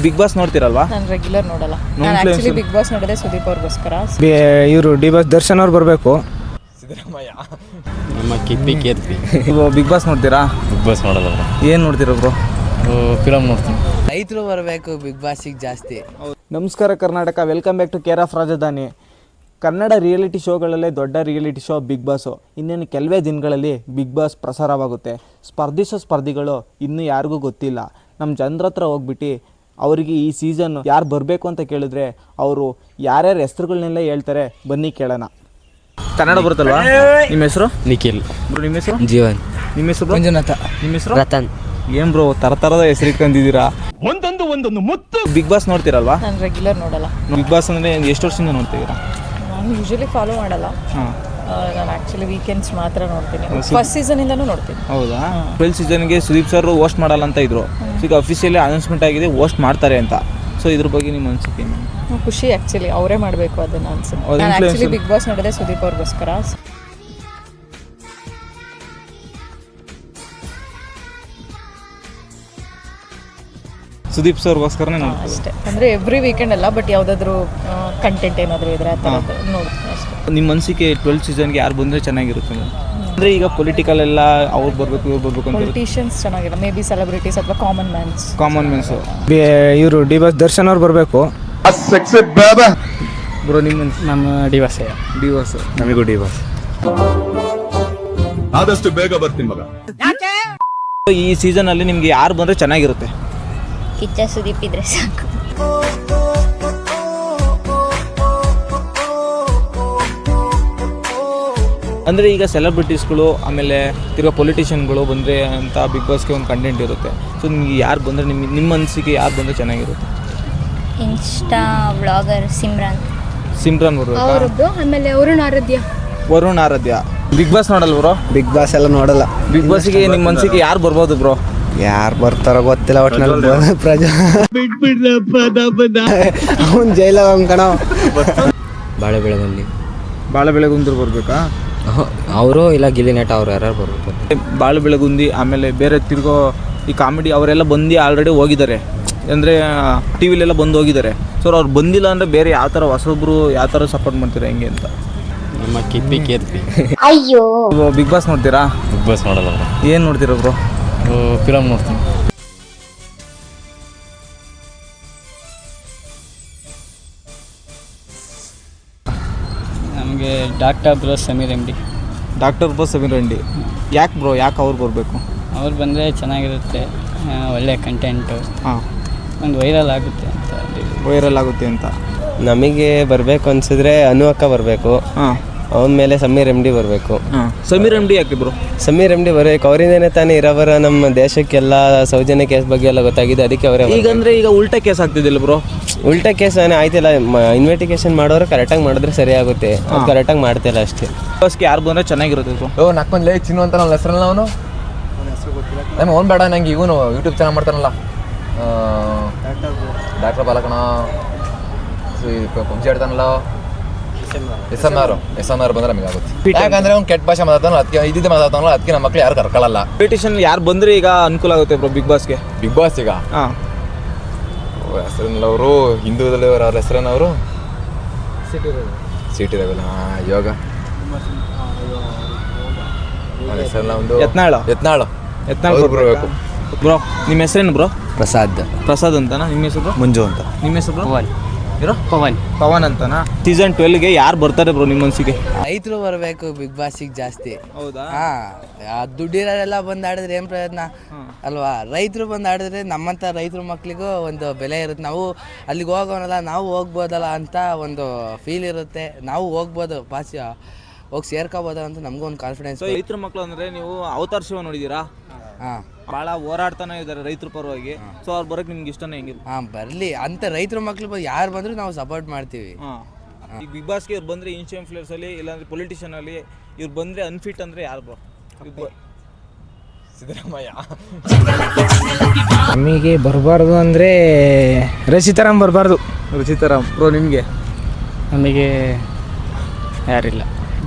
Big boss ನೋಡ್ತಿರಲ್ವಾ? ನಾನು regular ನೋಡಲ್ಲ. ನಾನು ಆಕ್ಚುಲಿ ಬಿಗ್ ಬಾಸ್ ನೋಡಿದೆ ಸುದೀಪ್ ಅವ್ರಿಗೋಸ್ಕರ. ಇವರು ಡಿ ಬಾಸ್ ದರ್ಶನ್ ಅವ್ರು ಬರಬೇಕು. ಸಿದ್ದರಾಮಯ್ಯ ನಮ್ಮ ಕೀರ್ತಿ. ಬಿಗ್ ಬಾಸ್ ನೋಡ್ತೀರಾ? ಬಿಗ್ ಬಾಸ್ ನೋಡಲ್ಲ ಬ್ರೋ. ಏನು ನೋಡ್ತೀರಾ ಬ್ರೋ? ಫಿಲಮ್ ನೋಡ್ತೀನಿ. ರೈತರು ಬರಬೇಕು ಬಿಗ್ ಬಾಸಿಗೆ ಜಾಸ್ತಿ. ನಮಸ್ಕಾರ Karnataka, welcome back to care of Rajadhani. Kannada reality ಶೋಗಳಲ್ಲೇ ದೊಡ್ಡ ರಿಯಾಲಿಟಿ ಶೋ ಬಿಗ್ ಬಾಸು. ಇನ್ನೇನು ಕೆಲವೇ ದಿನಗಳಲ್ಲಿ ಬಿಗ್ ಬಾಸ್ ಪ್ರಸಾರವಾಗುತ್ತೆ. ಸ್ಪರ್ಧಿಗಳು ಇನ್ನೂ ಯಾರಿಗೂ ಗೊತ್ತಿಲ್ಲ. ನಮ್ಮ ಜನರ ಹತ್ರ ಹೋಗ್ಬಿಟ್ಟು ಅವರಿಗೆ ಈ ಸೀಸನ್ ಯಾರು ಬರಬೇಕು ಅಂತ ಕೇಳಿದ್ರೆ ಅವರು ಯಾರ್ಯಾರ ಹೆಸರುಗಳನ್ನೆಲ್ಲ ಹೇಳ್ತಾರೆ, ಬನ್ನಿ ಕೇಳೋಣ. ಕನ್ನಡ ಬರುತ್ತಲ್ವಾ? ನಿಮ್ಮ ಹೆಸರು? ನಿಖಿಲ್. ಬ್ರೋ ನಿಮ್ಮ ಹೆಸರು? ಜೀವನ್. ನಿಮ್ಮ ಹೆಸರು? ಮಂಜುನಾಥ. ನಿಮ್ಮ ಹೆಸರು? ರತನ್. ಏನ್ ಬ್ರೋ ತರದ ಹೆಸರು ಇಟ್ಕೊಂಡಿದ್ದೀರಾ? ಒಂದೊಂದು ಮುತ್ತು. Big boss ನೋಡ್ತೀರಲ್ವಾ? ನಾನು ರೆಗ್ಯುಲರ್ ನೋಡಲ್ಲ. ಬಿಗ್ ಬಾಸ್ ಅಂದರೆ ಎಷ್ಟು ವರ್ಷದಿಂದ ನೋಡ್ತಿದ್ದೀರಾ? ನಾನು ಯೂಶಲಿ ಫಾಲೋ ಮಾಡಲ್ಲ. ನಾನು ಆ್ಯಕ್ಚುಲಿ ವೀಕೆಂಡ್ಸ್ ಮಾತ್ರ ನೋಡ್ತೀನಿ. ಫಸ್ಟ್ ಸೀಸನಿಂದನೂ ನೋಡ್ತೀನಿ. ಹೌದಾ? 12th ಸೀಸನ್ಗೆ ಸುದೀಪ್ ಸರ್ ಹೋಸ್ಟ್ ಮಾಡಲ್ಲ ಅಂತ ಇದ್ರು. ಈಗ ಅಫಿಷಿಯಲಿ ಅನೌನ್ಸ್ಮೆಂಟ್ ಆಗಿದೆ ಹೋಸ್ಟ್ ಮಾಡ್ತಾರೆ ಅಂತ. ಸೊ ಇದ್ರ ಬಗ್ಗೆ ನಿಮ್ಮ ಅನಿಸಿಕೆ ಏನು? ಖುಷಿ ಆ್ಯಕ್ಚುಲಿ ಅವರೇ ಮಾಡಬೇಕು ಅದನ್ನು ಅನ್ಸುತ್ತೆ. ನಾನು ಆ್ಯಕ್ಚುಲಿ ಬಿಗ್ ಬಾಸ್ ನೋಡಿದೆ ಸುದೀಪ್ ಅವ್ರಿಗೋಸ್ಕರ. ಸುದೀಪ್ ಸರ್ಗೋಸ್ಕರನೇ ನೋಡ್ತೀವಿ ಅಷ್ಟೇ. ಅಂದರೆ ಎವ್ರಿ ವೀಕೆಂಡ್ ಅಲ್ಲ, ಬಟ್ ಯಾವುದಾದ್ರೂ ಕಂಟೆಂಟ್ ಏನಾದರೂ ಇದ್ರೆ ಆ ಥರದ್ದು ನೋಡ್ತೀನಿ ಅಷ್ಟೇ. ನಿಮ್ಮ ಅನಿಸಿಕೆ 12th ಸೀಸನ್ಗೆ ಯಾರು ಬಂದರೆ ಚೆನ್ನಾಗಿರುತ್ತೆ? ಅಂದರೆ ಈಗ ಪೊಲಿಟಿಕಲ್ ಎಲ್ಲ ಅವ್ರು ಬರಬೇಕು ಇವ್ರು ಬರಬೇಕು ಅಂತ. ಪೊಲಿಟಿಷಿಯನ್ಸ್ ಚೆನ್ನಾಗಿಲ್ಲ, ಮೇ ಬಿ ಸೆಲೆಬ್ರಿಟೀಸ್ ಅಥವಾ ಕಾಮನ್ ಮ್ಯಾನ್ಸು. ಇವರು ಡಿ ಬಾಸ್ ದರ್ಶನ್ ಅವ್ರು ಬರಬೇಕು. ಬ್ರೋ ನಿಮ್ಮ ನಮ್ಮ ಡಿವಾಸೆ. ಡಿವೋರ್ಸ್. ನಮಗೂ ಡಿವಾಸ್. ಆದಷ್ಟು ಬೇಗ ಬರ್ತೀನಿ ಮಗ. ಈ ಸೀಸನಲ್ಲಿ ನಿಮಗೆ ಯಾರು ಬಂದರೆ ಚೆನ್ನಾಗಿರುತ್ತೆ? ಕಿಚ್ಚ ಸುದೀಪ್ ಇದ್ರೆ ಸಾಕು. ಅಂದರೆ ಈಗ ಸೆಲೆಬ್ರಿಟೀಸ್ಗಳು ಆಮೇಲೆ ತಿರ್ಗಾ ಪೊಲಿಟಿಷಿಯನ್ಗಳು ಬಂದರೆ ಅಂತ ಬಿಗ್ ಬಾಸ್ಗೆ ಒಂದು ಕಂಟೆಂಟ್ ಇರುತ್ತೆ. ಸೊ ನಿಮಗೆ ಯಾರು ಬಂದರೆ ನಿಮ್ಮ ಅನಿಸಿಕೆ ಯಾರು ಬಂದರೆ ಚೆನ್ನಾಗಿರುತ್ತೆ? ಇನ್ಸ್ಟಾ ವ್ಲಾಗರ್ ಸಿಮ್ರಾನ್ ಬರಬೇಕು. ಆಮೇಲೆ ವರುಣ್ ಆರಾಧ್ಯ. ಬಿಗ್ ಬಾಸ್ ನೋಡಲ್ಲ ಬ್ರೋ? ಬಿಗ್ ಬಾಸ್ ಎಲ್ಲ ನೋಡಲ್ಲ. ಬಿಗ್ ಬಾಸ್ಗೆ ನಿಮ್ಮ ಅನಿಸಿಕೆ ಯಾರು ಬರ್ಬೋದು ಬ್ರೋ? ಯಾರು ಬರ್ತಾರೋ ಗೊತ್ತಿಲ್ಲ. ಒಟ್ಟಿನಲ್ಲಿ ಪ್ರಜಾ ಅವ್ನು ಜೈಲ ಕಣ. ಬಾಳೆ ಬೆಳಗಲ್ಲಿ ಬಾಳ ಬೆಳಗುಂದಿರು ಬರಬೇಕಾ? ಅವರು ಇಲ್ಲ ಗಿಲ್ಲಿ ನಟ ಅವ್ರು ಯಾರು ಬರ್ಬೇಕು. ಬಾಳ ಬೆಳಗುಂದಿ ಆಮೇಲೆ ಬೇರೆ ತಿರ್ಗೋ ಈ ಕಾಮಿಡಿ ಅವರೆಲ್ಲ ಬಂದು ಆಲ್ರೆಡಿ ಹೋಗಿದ್ದಾರೆ. ಅಂದರೆ ಟಿ ವಿಲೆಲ್ಲ ಬಂದು ಹೋಗಿದ್ದಾರೆ. ಸೊ ಅವ್ರು ಬಂದಿಲ್ಲ ಅಂದರೆ ಬೇರೆ ಯಾವ ಥರ ಹೊಸೊಬ್ರು ಯಾವ ಥರ ಸಪೋರ್ಟ್ ಮಾಡ್ತೀರಾ ಹೆಂಗೆ ಅಂತ? ನಮ್ಮ ಕೀರ್ತಿ. ಅಯ್ಯೋ, ಬಿಗ್ ಬಾಸ್ ನೋಡ್ತೀರಾ? ಬಿಗ್ ಬಾಸ್ ನೋಡಲ್ಲ ಬ್ರೋ. ಏನು ನೋಡ್ತೀರಾ ಬ್ರೋ? ಫಿಲಮ್ ನೋಡ್ತೀನಿ. ನಮಗೆ doctor bro Sameer M D. Doctor bus Sameer Reddy. ಯಾಕೆ ಬ್ರೋ, ಯಾಕೆ ಅವ್ರು ಬರಬೇಕು? ಅವ್ರು ಬಂದರೆ ಚೆನ್ನಾಗಿರುತ್ತೆ, ಒಳ್ಳೆ ಕಂಟೆಂಟು. ಹಾಂ, ಒಂದು ವೈರಲ್ ಆಗುತ್ತೆ ಅಂತ. ವೈರಲ್ ಆಗುತ್ತೆ ಅಂತ ನಮಗೆ ಬರಬೇಕು ಅನ್ಸಿದ್ರೆ ಅನು ಅಕ್ಕ ಬರಬೇಕು. ಹಾಂ, ಅವನ ಮೇಲೆ ಸಮೀರ್ ಎಮ್ ಡಿ ಬರಬೇಕು. ಹಾಂ. ಸಮೀರ್ ಎಮ್ ಡಿ ಯಾಕೆ ಬ್ರೋ? ಸಮೀರ್ ಎಮ್ ಡಿ ಬರಬೇಕು. ಅವರಿಂದೇನೆ ತಾನೇ ಇರೋವರ ನಮ್ಮ ದೇಶಕ್ಕೆಲ್ಲ ಸೌಜನ್ಯ ಕೇಸ್ ಬಗ್ಗೆ ಎಲ್ಲ ಗೊತ್ತಾಗಿದೆ, ಅದಕ್ಕೆ ಅವರೇ. ಈಗ ಅಂದರೆ ಈಗ ಉಲ್ಟಾ ಕೇಸ್ ಆಗ್ತಿದ್ದಿಲ್ಲ ಬ್ರೋ? ಉಲ್ಟಾ ಕೇಸ್ ಆಯ್ತಿಲ್ಲ. ಇನ್ವೆಸ್ಟಿಗೇಷನ್ ಮಾಡೋರು ಕರೆಕ್ಟಾಗಿ ಮಾಡಿದ್ರೆ ಸರಿ ಆಗುತ್ತೆ. ಕರೆಕ್ಟಾಗಿ ಮಾಡ್ತಿಲ್ಲ ಅಷ್ಟೇ. ಬಸ್ಗೆ ಯಾರು ಬಂದರೆ ಚೆನ್ನಾಗಿರುತ್ತೆ ಬ್ರೋ? ನಾಕೊಂದ್ಲೇ ಚಿನ್ನು ಅಂತ ನನ್ನ ಹೆಸರಲ್ಲ. ಅವನು ನಾನು ಓನ್ ಬೇಡ, ನಂಗೆ ಇವನು ಯೂಟ್ಯೂಬ್ ಚಾನಲ್ ಮಾಡ್ತಾನಲ್ಲ, ಡಾಕ್ಟರ್ ಬಾಲಕಣ ಪಬ್ಜಿ ಆಡ್ತಾನಲ್ಲ, ಎಸ್ ಎಮ್ ಆರ್ ಬಂದ್ರೆ ನಮಗೆ ಆಗುತ್ತೆ. ಯಾಕಂದ್ರೆ ಅವ್ನು ಕೆಟ್ಟ ಭಾಷೆ ಮಾತಾಡ್ತಾನಲ್ಲ, ಅದಕ್ಕೆ ಇದ್ದಿದ್ದೆ ಮಾತಾಡ್ತಾನಲ್ಲ, ಅದಕ್ಕೆ ನಮ್ಮ ಮಕ್ಳು ಯಾರು ಕರ್ಕೊಳ್ಳಲ್ಲ. ಪೊಲಿಟಿಷಿಯನ್ ಯಾರು ಬಂದರೆ ಈಗ ಅನುಕೂಲ ಆಗುತ್ತೆ ಬ್ರೋ ಬಿಗ್ ಬಾಸ್ಗೆ? ಬಿಗ್ ಬಾಸ್ ಈಗ ಹಾಂ, ಹೆಸರಿನವರು ಹಿಂದೂದಲ್ಲಿ ಅವ್ರ ಹೆಸರನ್ನವರು ಸಿಟಿ ರವಿಲ್ಲ. ಯೋಗ ಹೆಸರನ್ನ ಒಂದು ಯತ್ನಾಳು ಬರಬೇಕು. ಬ್ರೋ ನಿಮ್ಮ ಹೆಸರೇನು ಬ್ರೋ? ಪ್ರಸಾದ್ ಅಂತನಾ? ನಿಮ್ಮ ಹೆಸರು? ಮಂಜು ಅಂತ. ನಿಮ್ಮ ಹೆಸರು ಬ್ರೋ? ಪವನ್ ಅಂತನಾ? ಸೀಸನ್ 12ಗೆ ಯಾರು ಬರ್ತಾರೆ ಬ್ರೋ ನಿಮ್ಮ ಅನಿಸಿಕೆ? ರೈತರು ಬರಬೇಕು ಬಿಗ್ ಬಾಸಿಗೆ ಜಾಸ್ತಿ. ಹೌದಾ? ದುಡ್ಡಿರೋರೆಲ್ಲ ಬಂದು ಆಡಿದ್ರೆ ಏನು ಪ್ರಯತ್ನ ಅಲ್ವಾ? ರೈತರು ಬಂದು ಆಡಿದ್ರೆ ನಮ್ಮಂಥ ರೈತರ ಮಕ್ಳಿಗೂ ಒಂದು ಬೆಲೆ ಇರುತ್ತೆ. ನಾವು ಅಲ್ಲಿಗೆ ಹೋಗೋನಲ್ಲ, ನಾವು ಹೋಗ್ಬೋದಲ್ಲ ಅಂತ ಒಂದು ಫೀಲ್ ಇರುತ್ತೆ. ನಾವು ಹೋಗ್ಬೋದು, ಹೋಗಿ ಸೇರ್ಕೋಬೋದು ಅಂತ ನಮಗೂ ಒಂದು ಕಾನ್ಫಿಡೆನ್ಸ್. ರೈತರ ಮಕ್ಕಳು ಅಂದರೆ ನೀವು ಅವತಾರ ಶಿವ ನೋಡಿದ್ದೀರಾ? ಹಾಂ, ಭಾಳ ಹೋರಾಡ್ತಾನೆ ಇದ್ದಾರೆ ರೈತರ ಪರವಾಗಿ. ಸೊ ಅವ್ರು ಬರೋಕ್ಕೆ ನಿಮ್ಗೆ ಇಷ್ಟನೇ ಹೆಂಗೆ? ಹಾಂ, ಬರಲಿ ಅಂತ ರೈತರ ಮಕ್ಳು ಯಾರು ಬಂದರೂ ನಾವು ಸಪೋರ್ಟ್ ಮಾಡ್ತೀವಿ. ಹಾಂ, ಈಗ ಬಿಗ್ ಬಾಸ್ಗೆ ಇವ್ರು ಬಂದರೆ ಇನ್ಫ್ಲುಯೆನ್ಸಲ್ಲಿ ಇಲ್ಲಾಂದರೆ ಪೊಲಿಟಿಷಿಯನಲ್ಲಿ ಇವ್ರು ಬಂದರೆ ಅನ್ಫಿಟ್ ಅಂದರೆ ಯಾರು ಬ್ರೋ? ಸಿದ್ದರಾಮಯ್ಯ. ನಮಗೆ ಬರಬಾರ್ದು ಅಂದರೆ ರಚಿತಾರಾಮ್ ಬರಬಾರ್ದು. ರುಚಿತರಾಮ್ ಬ್ರೋ ನಿಮಗೆ? ನಮಗೆ ಯಾರಿಲ್ಲ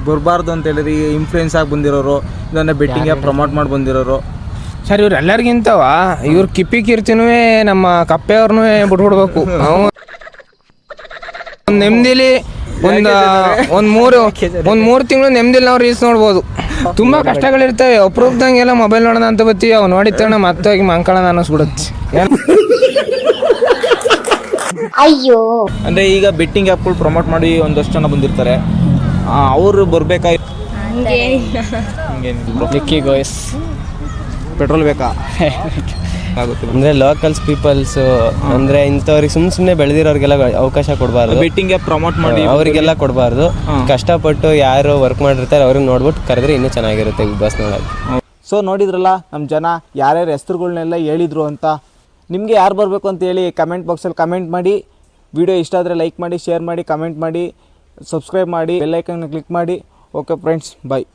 ಬರಬಾರ್ದು ಅಂತ ಹೇಳಿರಿ. ಇನ್ಫ್ಲುಯೆನ್ಸ್ ಆಗಿ ಬಂದಿರೋರು, ಇದನ್ನು ಬೆಟ್ಟಿಂಗ್ ಪ್ರಮೋಟ್ ಮಾಡಿ ಬಂದಿರೋರು. ಸರ್ ಇವ್ರು ಎಲ್ಲರಿಗಿಂತವ ಇವ್ರು ಕಿಪ್ಪಿ ಕೀರ್ತಿನೂ ನಮ್ಮ ಕಪ್ಪೆಯವ್ರನ್ನೂ ಬಿಟ್ಬಿಡ್ಬೇಕು. ಒಂದು ನೆಮ್ಮದಿಲಿ ಒಂದು ಮೂರು ತಿಂಗಳು ನೆಮ್ಮದಿಲಿ ನಾವು ರೀಲ್ಸ್ ನೋಡ್ಬೋದು. ತುಂಬ ಕಷ್ಟಗಳಿರ್ತವೆ. ಅಪ್ರೂಪದಂಗೆಲ್ಲ ಮೊಬೈಲ್ ನೋಡೋಣ ಅಂತ ಬತ್ತೀವಿ, ಅವು ನೋಡಿದ ತಕ್ಷಣ ಮತ್ತೆ ಹೋಗಿ ಮಂಕಳನ ಅನ್ನಿಸ್ಬಿಡುತ್ತೆ. ಅಯ್ಯೋ ಅಂದರೆ ಈಗ ಬೆಟ್ಟಿಂಗ್ ಆ್ಯಪ್ಗಳು ಪ್ರಮೋಟ್ ಮಾಡಿ ಒಂದಷ್ಟು ಜನ ಬಂದಿರ್ತಾರೆ, ಅವರು ಬರಬೇಕಾಗಿ ಲಿಕ್ಕಿ ಗೋಯ್ಸ್ ಪೆಟ್ರೋಲ್ ಬೇಕಾ ಆಗುತ್ತೆ. ಅಂದರೆ ಲೋಕಲ್ಸ್ ಪೀಪಲ್ಸು ಅಂದರೆ ಇಂಥವ್ರಿಗೆ ಸುಮ್ಮನೆ ಬೆಳೆದಿರೋರಿಗೆಲ್ಲ ಅವಕಾಶ ಕೊಡಬಾರ್ದು. ಬೆಟ್ಟಿಂಗ್ ಆ್ಯಪ್ ಪ್ರಮೋಟ್ ಮಾಡಿ ಅವರಿಗೆಲ್ಲ ಕೊಡಬಾರ್ದು. ಕಷ್ಟಪಟ್ಟು ಯಾರು ವರ್ಕ್ ಮಾಡಿರ್ತಾರೆ ಅವ್ರಿಗೆ ನೋಡ್ಬಿಟ್ಟು ಕರೆದ್ರೆ ಇನ್ನೂ ಚೆನ್ನಾಗಿರುತ್ತೆ ಬಿಗ್ ಬಾಸ್ ನೋಡೋದು. ಸೊ ನೋಡಿದ್ರಲ್ಲ ನಮ್ಮ ಜನ ಯಾರ್ಯಾರ ಹೆಸ್ರುಗಳ್ನೆಲ್ಲ ಹೇಳಿದರು ಅಂತ. ನಿಮಗೆ ಯಾರು ಬರಬೇಕು ಅಂತ ಹೇಳಿ ಕಮೆಂಟ್ ಬಾಕ್ಸಲ್ಲಿ ಕಮೆಂಟ್ ಮಾಡಿ. ವಿಡಿಯೋ ಇಷ್ಟ ಆದರೆ ಲೈಕ್ ಮಾಡಿ, ಶೇರ್ ಮಾಡಿ, ಕಮೆಂಟ್ ಮಾಡಿ, ಸಬ್ಸ್ಕ್ರೈಬ್ ಮಾಡಿ, ಬೆಲ್ ಐಕನ್ನ ಕ್ಲಿಕ್ ಮಾಡಿ. ಓಕೆ ಫ್ರೆಂಡ್ಸ್, ಬಾಯ್.